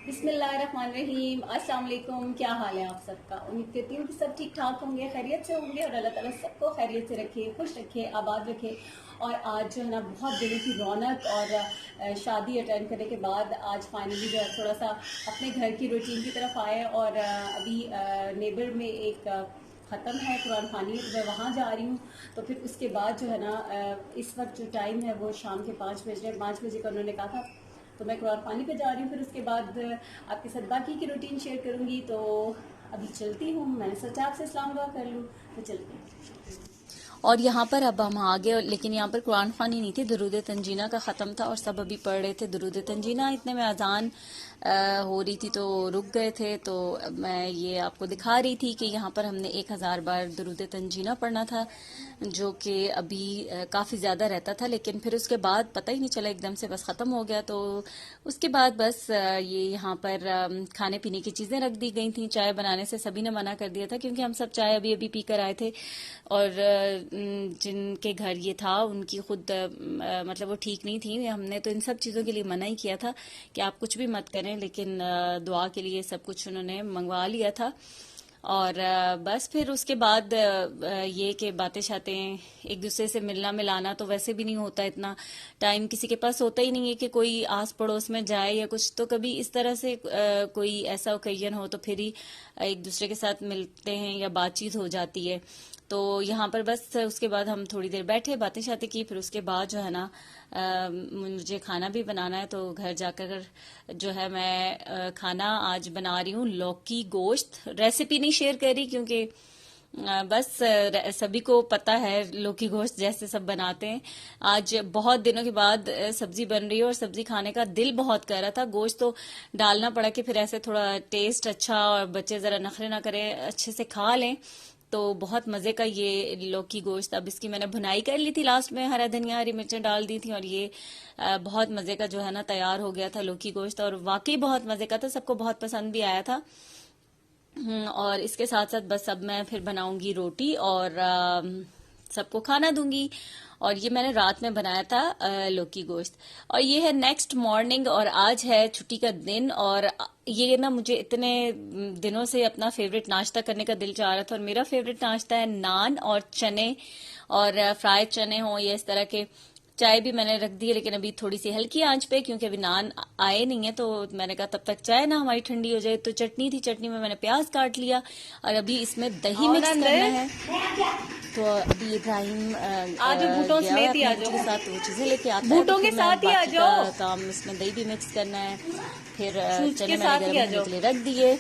बिस्मिल्लाहिर्रहमानिर्रहीम। अस्सलाम वालेकुम। क्या हाल है आप सबका? उम्मीद करती हूँ कि सब ठीक ठाक होंगे, खैरियत से होंगे और अल्लाह ताला सबको खैरियत से रखे, खुश रखे, आबाद रखे। और आज जो है ना बहुत दिनों की रौनक और शादी अटेंड करने के बाद आज फाइनली जो है थोड़ा सा अपने घर की रूटीन की तरफ आए। और अभी नेबर में एक ख़त्म है कुरान खानी, तो मैं वहाँ जा रही हूँ। तो फिर उसके बाद जो है ना इस वक्त जो टाइम है वो शाम के 5 बजे, 5 बजे का उन्होंने कहा था, तो मैं कुरान खानी पे जा रही हूँ। फिर उसके बाद आपके साथ बाकी की रूटीन शेयर करूँगी। तो अभी चलती हूँ, मैंने सोचा आपसे सलाम दुआ कर लूँ, तो चलती हूँ। और यहाँ पर अब हम आ गए, लेकिन यहाँ पर कुरान खानी नहीं थी, दुरूद तंजीना का ख़त्म था और सब अभी पढ़ रहे थे दुरूद तंजीना। इतने में अजान हो रही थी तो रुक गए थे। तो मैं ये आपको दिखा रही थी कि यहाँ पर हमने 1000 बार दुरूद तंजीना पढ़ना था, जो कि अभी काफ़ी ज़्यादा रहता था, लेकिन फिर उसके बाद पता ही नहीं चला, एकदम से बस ख़त्म हो गया। तो उसके बाद बस ये यहाँ पर खाने पीने की चीज़ें रख दी गई थी। चाय बनाने से सभी ने मना कर दिया था, क्योंकि हम सब चाय अभी अभी पी कर आए थे। और जिनके घर ये था उनकी खुद मतलब वो ठीक नहीं थी। हमने तो इन सब चीज़ों के लिए मना ही किया था कि आप कुछ भी मत करें, लेकिन दुआ के लिए सब कुछ उन्होंने मंगवा लिया था। और बस फिर उसके बाद ये कि बातें शातें, एक दूसरे से मिलना मिलाना तो वैसे भी नहीं होता, इतना टाइम किसी के पास होता ही नहीं है कि कोई आस पड़ोस में जाए या कुछ। तो कभी इस तरह से कोई ऐसा ओकेजन हो तो फिर ही एक दूसरे के साथ मिलते हैं या बातचीत हो जाती है। तो यहाँ पर बस उसके बाद हम थोड़ी देर बैठे, बातें शातें की। फिर उसके बाद जो है ना मुझे खाना भी बनाना है, तो घर जाकर जो है मैं खाना आज बना रही हूँ लौकी गोश्त। रेसिपी नहीं शेयर कर रही, क्योंकि बस सभी को पता है लौकी गोश्त जैसे सब बनाते हैं। आज बहुत दिनों के बाद सब्जी बन रही है और सब्जी खाने का दिल बहुत कर रहा था। गोश्त तो डालना पड़ा कि फिर ऐसे थोड़ा टेस्ट अच्छा और बच्चे जरा नखरे ना करें, अच्छे से खा लें। तो बहुत मजे का ये लौकी गोश्त। अब इसकी मैंने भुनाई कर ली थी लास्ट में, हरा धनिया हरी मिर्चें डाल दी थी, और ये बहुत मजे का जो है ना तैयार हो गया था लौकी गोश्त। और वाकई बहुत मजे का था, सबको बहुत पसंद भी आया था। और इसके साथ साथ बस अब मैं फिर बनाऊंगी रोटी और सबको खाना दूंगी। और ये मैंने रात में बनाया था लौकी गोश्त। और ये है नेक्स्ट मॉर्निंग, और आज है छुट्टी का दिन। और ये ना मुझे इतने दिनों से अपना फेवरेट नाश्ता करने का दिल चाह रहा था, और मेरा फेवरेट नाश्ता है नान और चने, और फ्राई चने हो या इस तरह के। चाय भी मैंने रख दी है, लेकिन अभी थोड़ी सी हल्की आंच पे, क्योंकि अभी नान आए नहीं है। तो मैंने कहा तब तक चाय ना हमारी ठंडी हो जाए। तो चटनी थी, चटनी में मैंने प्याज काट लिया और अभी इसमें दही मिक्स करना है। तो अभी इब्राहिम आज बूटों गया है समेत ही अपने आ बच्चों जाओ, के साथ, तो वो चीजें लेके आता है। बूटों तो के फिर मैं साथ ही आ बाकी का जाओ, काम, इसमें दही भी मिक्स करना है। फिर शूज चने के मैंने साथ ही गर्म आ होने जाओ। के लिए रख दिए।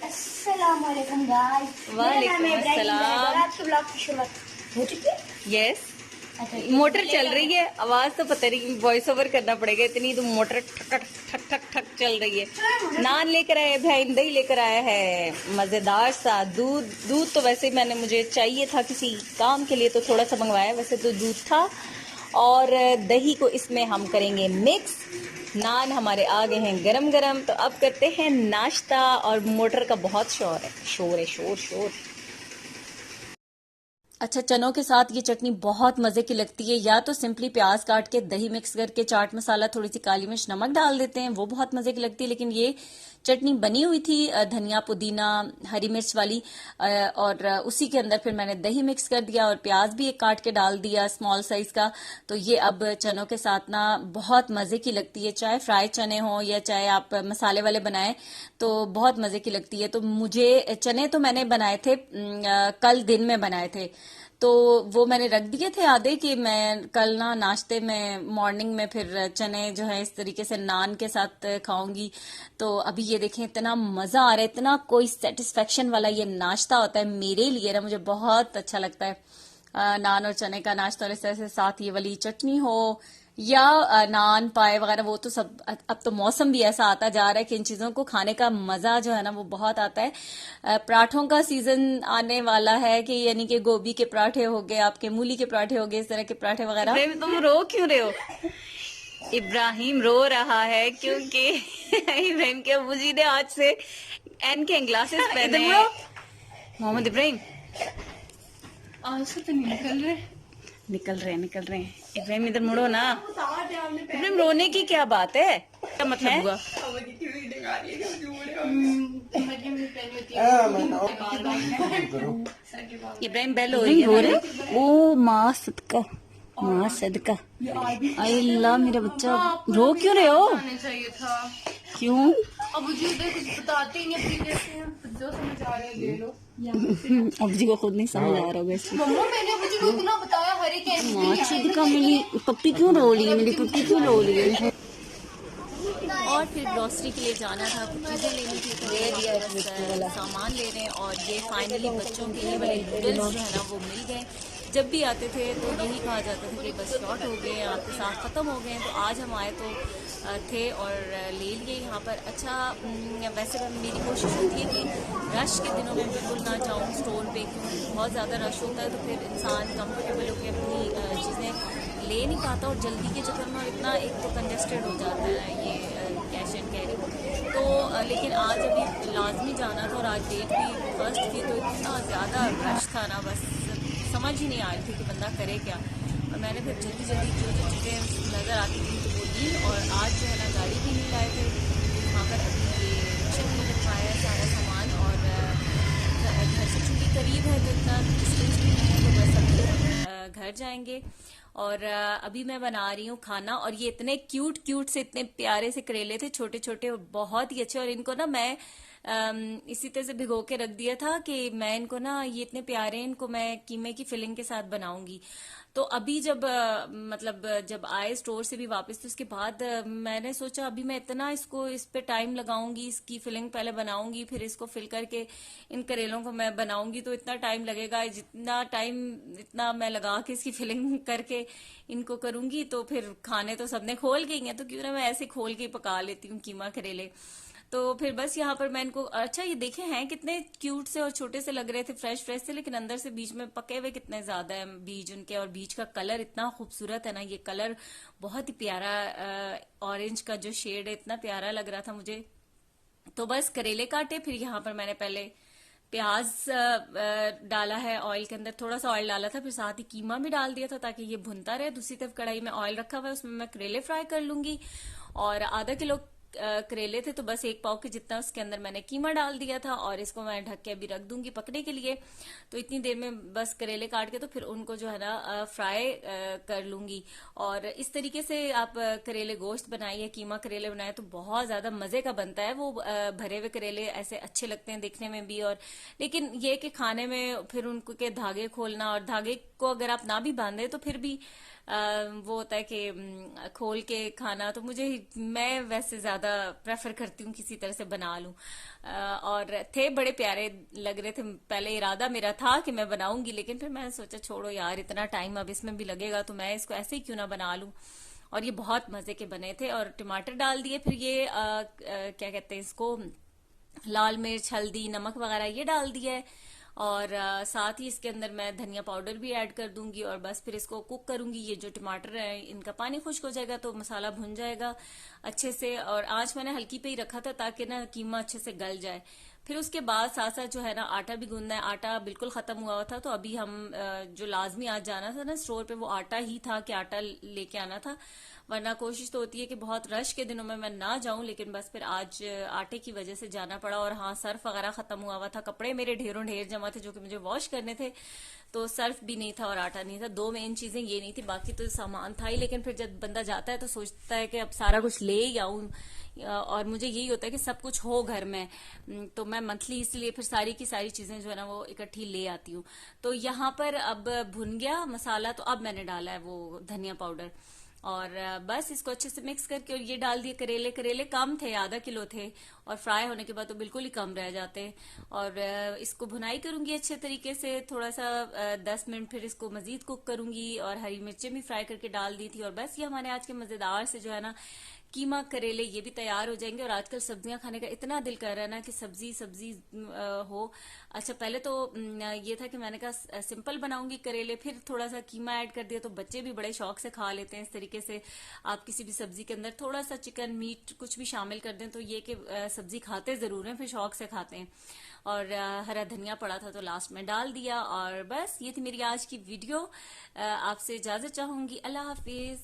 अस्सलाम वालेकुम गाइस, मेरा नाम है इब्राहिम जैद और आज के ब्लॉग की शुरुआत हो चुकी है। यस, मोटर चल रही है, आवाज तो पता नहीं, वॉइस ओवर करना पड़ेगा, इतनी तो मोटर ठक ठक ठक ठक ठक चल रही है। नान लेकर आए भाई, दही लेकर आया है मजेदार सा। दूध तो वैसे मैंने, मुझे चाहिए था किसी काम के लिए तो थोड़ा सा मंगवाया, वैसे तो दूध था। और दही को इसमें हम करेंगे मिक्स। नान हमारे आ गए हैं गरम गरम, तो अब करते हैं नाश्ता। और मोटर का बहुत शोर है, शोर है, शोर शोर। अच्छा, चनों के साथ ये चटनी बहुत मजे की लगती है। या तो सिंपली प्याज काट के दही मिक्स करके चाट मसाला, थोड़ी सी काली मिर्च नमक डाल देते हैं, वो बहुत मजे की लगती है। लेकिन ये चटनी बनी हुई थी धनिया पुदीना हरी मिर्च वाली, और उसी के अंदर फिर मैंने दही मिक्स कर दिया और प्याज भी एक काट के डाल दिया स्मॉल साइज का। तो ये अब चनों के साथ ना बहुत मजे की लगती है, चाहे फ्राई चने हो या चाहे आप मसाले वाले बनाए, तो बहुत मजे की लगती है। तो मुझे चने तो मैंने बनाए थे कल दिन में बनाए थे, तो वो मैंने रख दिए थे आधे, कि मैं कल ना नाश्ते में मॉर्निंग में फिर चने जो है इस तरीके से नान के साथ खाऊंगी। तो अभी ये देखें, इतना मजा आ रहा है, इतना कोई सेटिस्फेक्शन वाला ये नाश्ता होता है मेरे लिए ना, मुझे बहुत अच्छा लगता है नान और चने का नाश्ता। और इस तरह से साथ ये वाली चटनी हो या नान पाए वगैरह, वो तो सब अब तो मौसम भी ऐसा आता जा रहा है कि इन चीजों को खाने का मजा जो है ना वो बहुत आता है। पराठों का सीजन आने वाला है, कि यानी कि गोभी के पराठे हो गए, आपके मूली के पराठे हो गए, इस तरह के पराठे वगैरह। तुम रो क्यों रहे हो? इब्राहिम रो रहा है क्योंकि इब्राहिम के अबू जी ने आज से एन के ग्लासेस पहने हैं। मोहम्मद इब्राहिम आज से तो निकल रहे हैं। इब्राहिम इधर मुड़ो ना। इब्राहिम रोने की क्या बात है, क्या मतलब हुआ? इब्राहिम बेल हो रही है। ओ माँ सदका, माँ सदका। अल्लाह मेरा बच्चा, रो क्यों रहे हो? चाहिए था। क्यों? अब मुझे उधर कुछ बताते ही नहीं अपनी जैसे, जो समझ आ रहा है ले लो। अब जी को खुद नहीं समझ आ रहा होगा इसलिए। मम्मा मैंने मुझे को इतना बताया, हर एक कैंप माँ सदका, मेरी पप्पी क्यों रो रही है? मेरी पप्पी क्यों रो रही है? और फिर ग्रोसरी के लिए जाना था, कुछ चीज़ें लेनी थी, तो बस सामान ले रहे हैं। और ये फाइनली बच्चों के लिए वाले नूडल्स जो है ना वो मिल गए। जब भी आते थे तो यही कहा जाता था कि बस शॉर्ट हो गए हैं, आपके साथ ख़त्म हो गए हैं। तो आज हम आए तो थे और ले लिए यहाँ पर। अच्छा, वैसे मेरी कोशिश होती है कि रश के दिनों में बिल्कुल ना जाऊँ स्टोर पे, क्योंकि बहुत ज़्यादा रश होता है तो फिर इंसान कंफर्टेबल होकर अपनी चीज़ें ले नहीं पाता, और जल्दी के चक्कर में और इतना एक तो कंजेस्टेड हो जाता है ये कैश एंड कैरी। तो लेकिन आज अभी लाजमी जाना था और आज डेट भी फर्स्ट थी, तो इतना ज़्यादा रश था ना, बस समझ ही नहीं आ रही थी कि बंदा करे क्या। और मैंने फिर जल्दी जल्दी जो जो चीज़ें नज़र आती थी तो वो ली। और आज जो है ना गाड़ी भी नहीं लाए थे, वहाँ पर अभी ये रिक्शा भी रखवाया सारा सामान। और घर से चूँकि करीब है तो इतना डिस्टेंस भी नहीं है, तो बस अभी घर जाएंगे। और अभी मैं बना रही हूँ खाना। और ये इतने क्यूट क्यूट से, इतने प्यारे से करेले थे, छोटे छोटे और बहुत ही अच्छे। और इनको ना मैं इसी तरह से भिगो के रख दिया था कि मैं इनको ना, ये इतने प्यारे, इनको मैं कीमे की फिलिंग के साथ बनाऊंगी। तो अभी जब मतलब जब आए स्टोर से भी वापस, तो उसके बाद मैंने सोचा अभी मैं इतना इसको इस पे टाइम लगाऊंगी, इसकी फिलिंग पहले बनाऊंगी, फिर इसको फिल करके इन करेलों को मैं बनाऊंगी, तो इतना टाइम लगेगा। जितना टाइम इतना मैं लगा के इसकी फिलिंग करके इनको करूंगी, तो फिर खाने तो सबने खोल के ही हैं, तो क्यों ना मैं ऐसे खोल के ही पका लेती हूँ कीमा करेले। तो फिर बस यहाँ पर मैं इनको, अच्छा ये देखे हैं कितने क्यूट से और छोटे से लग रहे थे, फ्रेश फ्रेश से, लेकिन अंदर से बीच में पके हुए कितने ज्यादा है बीज उनके। और बीज का कलर इतना खूबसूरत है ना, ये कलर बहुत ही प्यारा, ऑरेंज का जो शेड है इतना प्यारा लग रहा था मुझे। तो बस करेले काटे, फिर यहाँ पर मैंने पहले प्याज डाला है ऑयल के अंदर, थोड़ा सा ऑयल डाला था, फिर साथ ही कीमा भी डाल दिया था ताकि ये भुनता रहे। दूसरी तरफ कढ़ाई में ऑयल रखा हुआ है, उसमें मैं करेले फ्राई कर लूंगी। और आधा किलो करेले थे, तो बस 1 पाव के जितना उसके अंदर मैंने कीमा डाल दिया था। और इसको मैं ढक के अभी रख दूंगी पकने के लिए। तो इतनी देर में बस करेले काट के तो फिर उनको जो है ना फ्राई कर लूंगी। और इस तरीके से आप करेले गोश्त बनाइए, कीमा करेले बनाए तो बहुत ज्यादा मजे का बनता है। वो भरे हुए करेले ऐसे अच्छे लगते हैं देखने में भी, और लेकिन ये कि खाने में फिर उनको के धागे खोलना, और धागे को अगर आप ना भी बांधे तो फिर भी वो होता है कि खोल के खाना। तो मैं वैसे ज्यादा प्रेफर करती हूँ किसी तरह से बना लूं। और थे बड़े प्यारे लग रहे थे। पहले इरादा मेरा था कि मैं बनाऊंगी, लेकिन फिर मैंने सोचा छोड़ो यार, इतना टाइम अब इसमें भी लगेगा, तो मैं इसको ऐसे ही क्यों ना बना लूं। और ये बहुत मजे के बने थे। और टमाटर डाल दिए, फिर ये क्या कहते हैं इसको, लाल मिर्च, हल्दी, नमक वगैरह ये डाल दिया है। और साथ ही इसके अंदर मैं धनिया पाउडर भी ऐड कर दूंगी। और बस फिर इसको कुक करूंगी। ये जो टमाटर है इनका पानी खुश्क हो जाएगा तो मसाला भुन जाएगा अच्छे से। और आंच मैंने हल्की पे ही रखा था ताकि ना कीमा अच्छे से गल जाए। फिर उसके बाद साथ साथ जो है ना आटा भी गूंदना है। आटा बिल्कुल खत्म हुआ था, तो अभी हम जो लाजमी आज जाना था ना स्टोर पे, वो आटा ही था कि आटा लेके आना था। वरना कोशिश तो होती है कि बहुत रश के दिनों में मैं ना जाऊं, लेकिन बस फिर आज आटे की वजह से जाना पड़ा। और हाँ, सर्फ वगैरह खत्म हुआ था, कपड़े मेरे ढेरों ढेर जमा थे जो कि मुझे वॉश करने थे, तो सर्फ भी नहीं था और आटा नहीं था। 2 मेन चीजें ये नहीं थी, बाकी तो सामान था ही। लेकिन फिर जब बंदा जाता है तो सोचता है कि अब सारा कुछ ले ही आऊं। और मुझे यही होता है कि सब कुछ हो घर में, तो मैं मंथली इसलिए फिर सारी की सारी चीजें जो है ना वो इकट्ठी ले आती हूँ। तो यहाँ पर अब भुन गया मसाला, तो अब मैंने डाला है वो धनिया पाउडर। और बस इसको अच्छे से मिक्स करके, और ये डाल दिए करेले। करेले कम थे, आधा किलो थे, और फ्राई होने के बाद तो बिल्कुल ही कम रह जाते हैं। और इसको भुनाई करूंगी अच्छे तरीके से, थोड़ा सा 10 मिनट फिर इसको मजीद कुक करूंगी। और हरी मिर्चें भी फ्राई करके डाल दी थी। और बस ये हमारे आज के मजेदार से जो है ना कीमा करेले ये भी तैयार हो जाएंगे। और आजकल सब्जियां खाने का इतना दिल कर रहा है ना कि सब्जी सब्जी हो। अच्छा, पहले तो ये था कि मैंने कहा सिंपल बनाऊंगी करेले, फिर थोड़ा सा कीमा ऐड कर दिया, तो बच्चे भी बड़े शौक से खा लेते हैं। इस तरीके से आप किसी भी सब्जी के अंदर थोड़ा सा चिकन, मीट कुछ भी शामिल कर दें तो ये कि सब्जी खाते जरूर हैं, फिर शौक से खाते हैं। और हरा धनिया पड़ा था तो लास्ट में डाल दिया। और बस ये थी मेरी आज की वीडियो। आपसे इजाजत चाहूंगी। अल्लाह हाफिज।